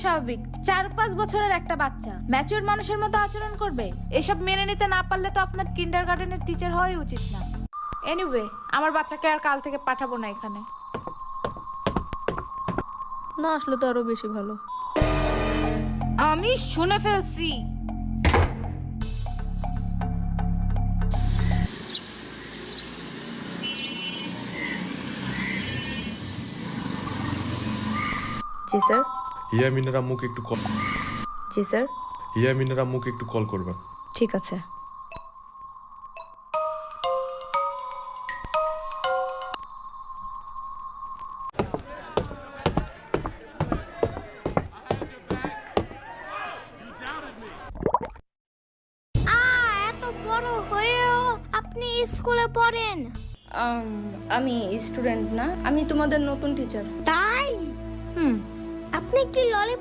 স্বাভাবিক। 4-5 বছরের একটা বাচ্চা ম্যাচিউর মানুষের মতো আচরণ করবে? এসব মেনে নিতে না পারলে তো আপনার কিন্ডারগার্টেনের টিচার হওয়াই উচিত না। এনিওয়ে, আমার বাচ্চাকে আর কাল থেকে পাঠাবো না এখানে। না আসলে তো আরো বেশি ভালো। আমি শুনে ফেলছি। জি স্যার। ইয়ামিনের আম্মুকে একটু কল জি স্যার। ইয়ামিনের আম্মুকে একটু কল করবেন। ঠিক আছে। এত বড় হয়েও আপনি স্কুলে পড়েন? আমি স্টুডেন্ট না, আমি তোমাদের নতুন টিচার। তাই? আপনি কি ললিপপ